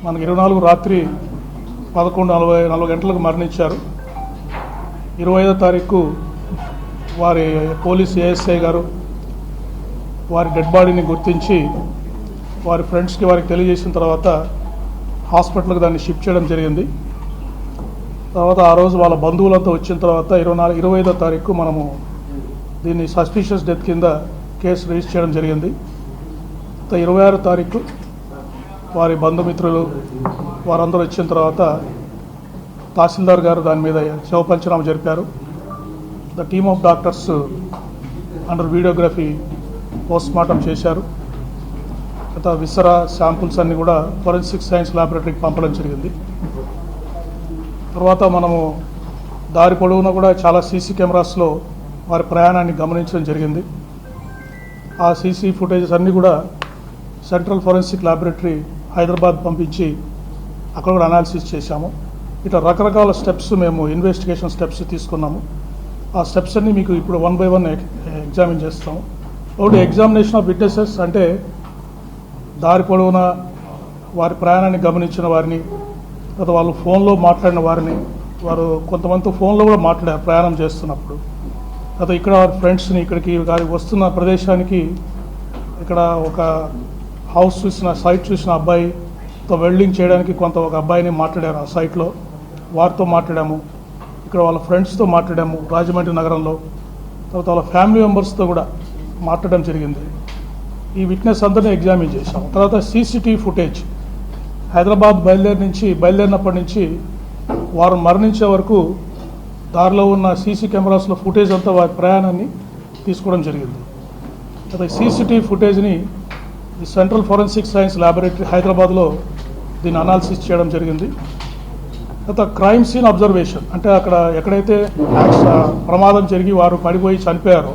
మనకు 24 రాత్రి 11:44 గంటలకు మరణించారు. 25వ తారీఖు వారి పోలీస్ ఏఎస్ఐ గారు వారి డెడ్ బాడీని గుర్తించి వారి ఫ్రెండ్స్కి వారికి తెలియజేసిన తర్వాత హాస్పిటల్కి దాన్ని షిఫ్ట్ చేయడం జరిగింది. తర్వాత ఆ రోజు వాళ్ళ బంధువులంతా వచ్చిన తర్వాత 25వ తారీఖు మనము దీన్ని సస్పిషియస్ డెత్ కింద కేసు రిజిస్టర్ చేయడం జరిగింది. 26వ తారీఖు వారి బంధుమిత్రులు వారందరూ వచ్చిన తర్వాత తహసీల్దార్ గారు దాని మీద శవ పంచనామా జరిపారు. The team of doctors under videography postmortem చేశారు. విసరా శాంపుల్స్ అన్నీ కూడా ఫోరెన్సిక్ సైన్స్ ల్యాబొరేటరీకి పంపడం జరిగింది. తర్వాత మనము దారి పొడవునా కూడా చాలా సీసీ కెమెరాస్లో వారి ప్రయాణాన్ని గమనించడం జరిగింది. ఆ సీసీ ఫుటేజెస్ అన్నీ కూడా సెంట్రల్ ఫోరెన్సిక్ ల్యాబొరేటరీ హైదరాబాద్ పంపించి అక్కడ కూడా అనాలిసిస్ చేశాము. ఇట్లా రకరకాల స్టెప్స్ మేము ఇన్వెస్టిగేషన్ స్టెప్స్ తీసుకున్నాము. ఆ స్టెప్స్ అన్నీ మీకు ఇప్పుడు 1 by 1 ఎగ్జామిన్ చేస్తాము. ఒకటి ఎగ్జామినేషన్ ఆఫ్ విట్నెసెస్, అంటే దారి పొడవున వారి ప్రయాణాన్ని గమనించిన వారిని, తర్వాత వాళ్ళు ఫోన్లో మాట్లాడిన వారిని, వారు కొంతమందితో ఫోన్లో కూడా మాట్లాడారు ప్రయాణం చేస్తున్నప్పుడు. తర్వాత ఇక్కడ వారి ఫ్రెండ్స్ని ఇక్కడికి వస్తున్న ప్రదేశానికి ఇక్కడ ఒక హౌస్ చూసిన సైట్ చూసిన అబ్బాయితో వెల్డింగ్ చేయడానికి ఒక అబ్బాయిని మాట్లాడారు ఆ సైట్లో, వారితో మాట్లాడాము. ఇక్కడ వాళ్ళ ఫ్రెండ్స్తో మాట్లాడాము రాజమండ్రి నగరంలో. తర్వాత వాళ్ళ ఫ్యామిలీ మెంబర్స్తో కూడా మాట్లాడడం జరిగింది. ఈ విట్నెస్ అందరినీ ఎగ్జామిన్ చేశాము. తర్వాత సీసీటీవీ ఫుటేజ్ హైదరాబాద్ బయలుదేరినప్పటి నుంచి వారు మరణించే వరకు దారిలో ఉన్న సీసీ కెమెరాస్లో ఫుటేజ్ అంతా వారి ప్రయాణాన్ని తీసుకోవడం జరిగింది. తర్వాత సీసీటీవీ ఫుటేజ్ని ఈ సెంట్రల్ ఫోరెన్సిక్ సైన్స్ ల్యాబొరేటరీ హైదరాబాద్లో దీన్ని అనాలిసిస్ చేయడం జరిగింది. తర్వాత క్రైమ్ సీన్ అబ్జర్వేషన్, అంటే అక్కడ ఎక్కడైతే ప్రమాదం జరిగి వారు పడిపోయి చనిపోయారో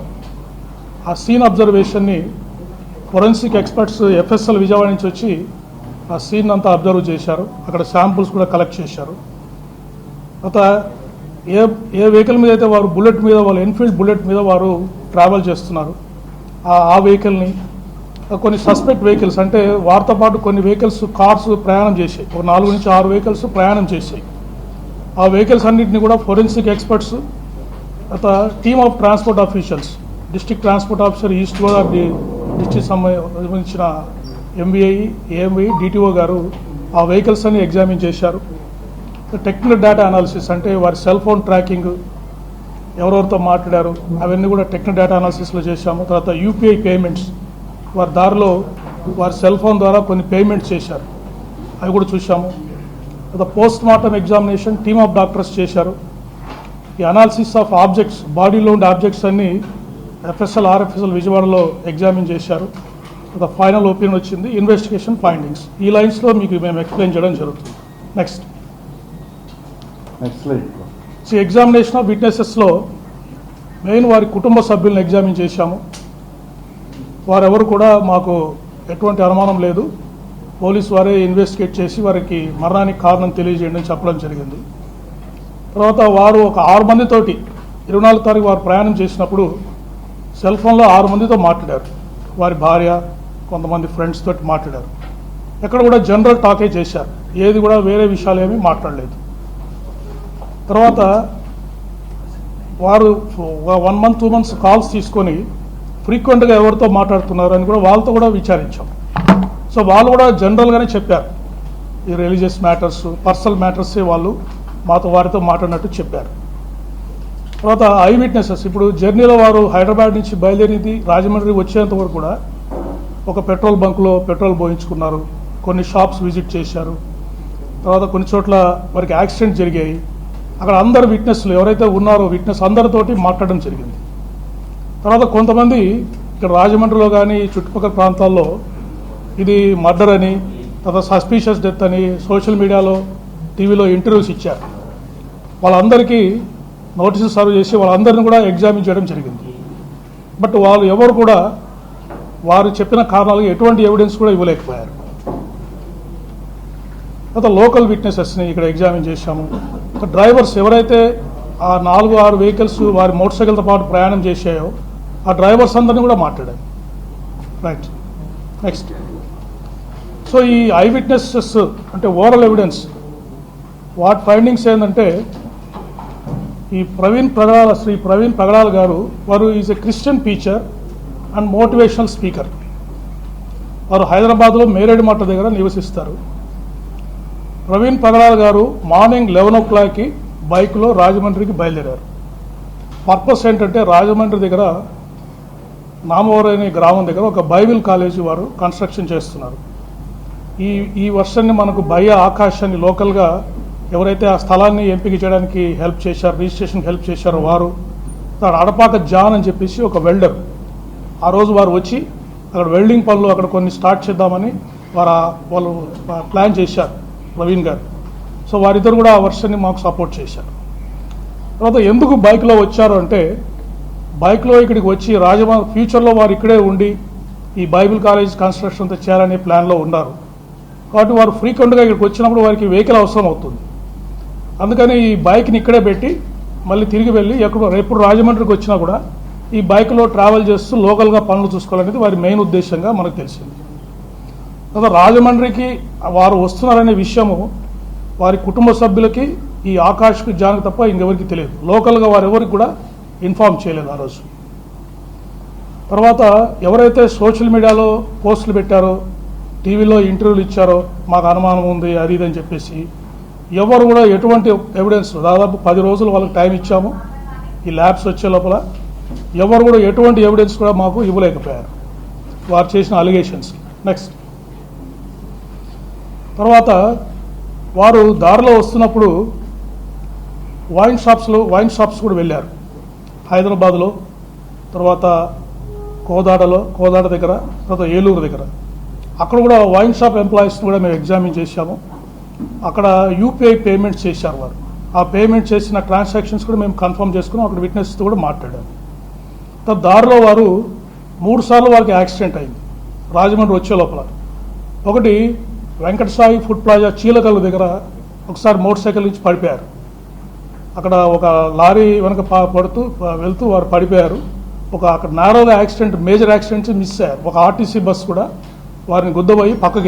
ఆ సీన్ అబ్జర్వేషన్ని ఫోరెన్సిక్ ఎక్స్పర్ట్స్ ఎఫ్ఎస్ఎల్ విజయవాడ నుంచి వచ్చి ఆ సీన్ అంతా అబ్జర్వ్ చేశారు. అక్కడ శాంపుల్స్ కూడా కలెక్ట్ చేశారు. తర్వాత ఏ వెహికల్ మీద అయితే వారు బుల్లెట్ మీద, వాళ్ళు ఎన్ఫీల్డ్ బుల్లెట్ మీద వారు ట్రావెల్ చేస్తున్నారు, ఆ వెహికల్ని, కొన్ని సస్పెక్ట్ వెహికల్స్, అంటే వారితో పాటు కొన్ని వెహికల్స్ కార్స్ ప్రయాణం చేసాయి, ఒక 4 నుంచి 6 వెహికల్స్ ప్రయాణం చేసాయి. ఆ వెహికల్స్ అన్నింటినీ కూడా ఫోరెన్సిక్ ఎక్స్పర్ట్స్, తర్వాత team of transport officials, district transport officer east Godavari district సంబంధించిన ఎంవీఐ, ఏఎంవై, డిటిఓ గారు ఆ వెహికల్స్ అన్ని ఎగ్జామిన్ చేశారు. టెక్నికల్ డేటా అనాలిసిస్, అంటే వారి సెల్ ఫోన్ ట్రాకింగ్, ఎవరెవరితో మాట్లాడారు అవన్నీ కూడా టెక్నికల్ డేటా అనాలిసిస్లో చేశాము. తర్వాత యూపీఐ పేమెంట్స్, వారి దారిలో వారి సెల్ ఫోన్ ద్వారా కొన్ని పేమెంట్స్ చేశారు, అవి కూడా చూసాము. తర్వాత post mortem examination team of doctors చేశారు. ఈ అనాలిసిస్ ఆఫ్ ఆబ్జెక్ట్స్, బాడీలో ఉండే ఆబ్జెక్ట్స్ అన్నీ ఎఫ్ఎస్ఎల్, ఆర్ఎఫ్ఎస్ఎల్ విజయవాడలో ఎగ్జామిన్ చేశారు. తర్వాత ఫైనల్ ఒపీనియన్ వచ్చింది, ఇన్వెస్టిగేషన్ ఫైండింగ్స్. ఈ లైన్స్లో మీకు మేము ఎక్స్ప్లెయిన్ చేయడం జరుగుతుంది. నెక్స్ట్ ఎగ్జామినేషన్ ఆఫ్ విట్నెసెస్లో మెయిన్ వారి కుటుంబ సభ్యులను ఎగ్జామిన్ చేశాము. వారెవరు కూడా మాకు ఎటువంటి అనుమానం లేదు, పోలీసు వారే ఇన్వెస్టిగేట్ చేసి వారికి మరణానికి కారణం తెలియజేయండి అని చెప్పడం జరిగింది. తర్వాత వారు ఒక 6 మందితోటి 24వ తారీఖు వారు ప్రయాణం చేసినప్పుడు సెల్ ఫోన్లో 6 మందితో మాట్లాడారు. వారి భార్య, కొంతమంది ఫ్రెండ్స్ తోటి మాట్లాడారు. ఎక్కడ కూడా జనరల్ టాకే చేశారు, ఏది కూడా వేరే విషయాలు ఏమీ మాట్లాడలేదు. తర్వాత వారు 1 month 2 months కాల్స్ తీసుకొని ఫ్రీక్వెంట్గా ఎవరితో మాట్లాడుతున్నారు అని కూడా వాళ్ళతో కూడా విచారించాం. సో వాళ్ళు కూడా జనరల్గానే చెప్పారు, ఈ రిలీజియస్ మ్యాటర్స్, పర్సనల్ మ్యాటర్సే వాళ్ళు వారితో మాట్లాడినట్టు చెప్పారు. తర్వాత ఐ విట్నెసెస్, ఇప్పుడు జర్నీలో వారు హైదరాబాద్ నుంచి బయలుదేరింది రాజమండ్రి వచ్చేంత వరకు కూడా ఒక పెట్రోల్ బంక్లో పెట్రోల్ పోయించుకున్నారు, కొన్ని షాప్స్ విజిట్ చేశారు. తర్వాత కొన్ని చోట్ల వారికి యాక్సిడెంట్ జరిగాయి. అక్కడ అందరు విట్నెస్లు ఎవరైతే ఉన్నారో విట్నెస్ అందరితోటి మాట్లాడడం జరిగింది. తర్వాత కొంతమంది ఇక్కడ రాజమండ్రిలో కానీ చుట్టుపక్కల ప్రాంతాల్లో ఇది మర్డర్ అని, తర్వాత సస్పీషియస్ డెత్ అని సోషల్ మీడియాలో, టీవీలో ఇంటర్వ్యూస్ ఇచ్చారు. వాళ్ళందరికీ నోటీసులు సర్వ్ చేసి వాళ్ళందరినీ కూడా ఎగ్జామిన్ చేయడం జరిగింది. బట్ వాళ్ళు ఎవరు కూడా వారు చెప్పిన కారణాలకు ఎటువంటి ఎవిడెన్స్ కూడా ఇవ్వలేకపోయారు. తర్వాత లోకల్ విట్నెసెస్ని ఇక్కడ ఎగ్జామిన్ చేశాము. డ్రైవర్స్ ఎవరైతే ఆ 4-6 వెహికల్స్ వారి మోటార్ సైకిల్తో పాటు ప్రయాణం చేశాయో ఆ డ్రైవర్స్ అందరినీ కూడా మాట్లాడారు. రైట్, నెక్స్ట్ సో ఈ ఐ విట్నెసెస్ అంటే ఓరల్ ఎవిడెన్స్ వాటి ఫైండింగ్స్ ఏంటంటే ఈ శ్రీ ప్రవీణ్ పగడాల గారు వారు is a Christian teacher and motivational speaker. వారు హైదరాబాద్లో మేరేడుమట్ట దగ్గర నివసిస్తారు. ప్రవీణ్ పగడాల గారు మార్నింగ్ 11 o'clockకి బైక్లో రాజమండ్రికి బయలుదేరారు. పర్పస్ ఏంటంటే రాజమండ్రి దగ్గర నామవరం అనే గ్రామం దగ్గర ఒక బైబిల్ కాలేజీ వారు కన్స్ట్రక్షన్ చేస్తున్నారు. ఈ వర్షాన్ని మనకు భయ ఆకాశాన్ని లోకల్గా ఎవరైతే ఆ స్థలాన్ని ఎంపిక చేయడానికి హెల్ప్ చేశారో, రిజిస్ట్రేషన్కి హెల్ప్ చేశారో వారు, అడపాక జాన్ అని చెప్పేసి ఒక వెల్డర్, ఆ రోజు వారు వచ్చి అక్కడ వెల్డింగ్ పనులు అక్కడ కొన్ని స్టార్ట్ చేద్దామని వాళ్ళు ప్లాన్ చేశారు ప్రవీణ్ గారు. సో వారిద్దరు కూడా ఆ వర్షాన్ని మాకు సపోర్ట్ చేశారు. తర్వాత ఎందుకు బైక్లో వచ్చారు అంటే బైక్లో ఇక్కడికి వచ్చి ఫ్యూచర్లో వారు ఇక్కడే ఉండి ఈ బైబిల్ కాలేజ్ కన్స్ట్రక్షన్ అంతా చేయాలనే ప్లాన్లో ఉన్నారు. కాబట్టి వారు ఫ్రీక్వెంట్గా ఇక్కడికి వచ్చినప్పుడు వారికి వెహికల్ అవసరం అవుతుంది. అందుకని ఈ బైక్ని ఇక్కడే పెట్టి మళ్ళీ తిరిగి వెళ్ళి ఎప్పుడు రాజమండ్రికి వచ్చినా కూడా ఈ బైక్లో ట్రావెల్ చేస్తూ లోకల్గా పనులు చూసుకోవాలనేది వారి మెయిన్ ఉద్దేశంగా మనకు తెలిసింది. తర్వాత రాజమండ్రికి వారు వస్తున్నారనే విషయము వారి కుటుంబ సభ్యులకి ఈ ఆకాష్కి జాన్కి తప్ప ఇంకెవరికి తెలియదు. లోకల్గా వారెవరికి కూడా ఇన్ఫార్మ్ చేయలేదు ఆ రోజు. తర్వాత ఎవరైతే సోషల్ మీడియాలో పోస్టులు పెట్టారో, టీవీలో ఇంటర్వ్యూలు ఇచ్చారో మాకు అనుమానం ఉంది అది ఇది అని చెప్పేసి ఎవరు కూడా ఎటువంటి ఎవిడెన్స్, దాదాపు 10 రోజులు వాళ్ళకి టైం ఇచ్చాము ఈ ల్యాబ్స్ వచ్చే లోపల, ఎవరు కూడా ఎటువంటి ఎవిడెన్స్ కూడా మాకు ఇవ్వలేకపోయారు వారు చేసిన అలిగేషన్స్. నెక్స్ట్ తర్వాత వారు దారిలో వస్తున్నప్పుడు వైన్ షాప్స్ కూడా వెళ్ళారు. హైదరాబాద్లో, తర్వాత కోదాడ దగ్గర, తర్వాత ఏలూరు దగ్గర. అక్కడ కూడా వైన్ షాప్ ఎంప్లాయీస్ని కూడా మేము ఎగ్జామిన్ చేశాము. అక్కడ యూపీఐ పేమెంట్స్ చేశారు వారు. ఆ పేమెంట్ చేసిన ట్రాన్సాక్షన్స్ కూడా మేము కన్ఫర్మ్ చేసుకున్నాం. అక్కడ విట్నెస్తో కూడా మాట్లాడాము. దారిలో వారు 3 సార్లు వారికి యాక్సిడెంట్ అయింది రాజమండ్రి వచ్చే లోపల. ఒకటి వెంకట సాయి ఫుడ్ ప్లాజా చీలకల్లు దగ్గర ఒకసారి మోటార్ సైకిల్ నుంచి పడిపోయారు. అక్కడ ఒక లారీ వెనక పడుతూ వెళ్తూ వారు పడిపోయారు. అక్కడ నారోగా యాక్సిడెంట్, మేజర్ యాక్సిడెంట్స్ మిస్ అయ్యారు. ఒక ఆర్టీసీ బస్ కూడా వారిని గుద్దబోయి పక్కకి వెళ్ళింది.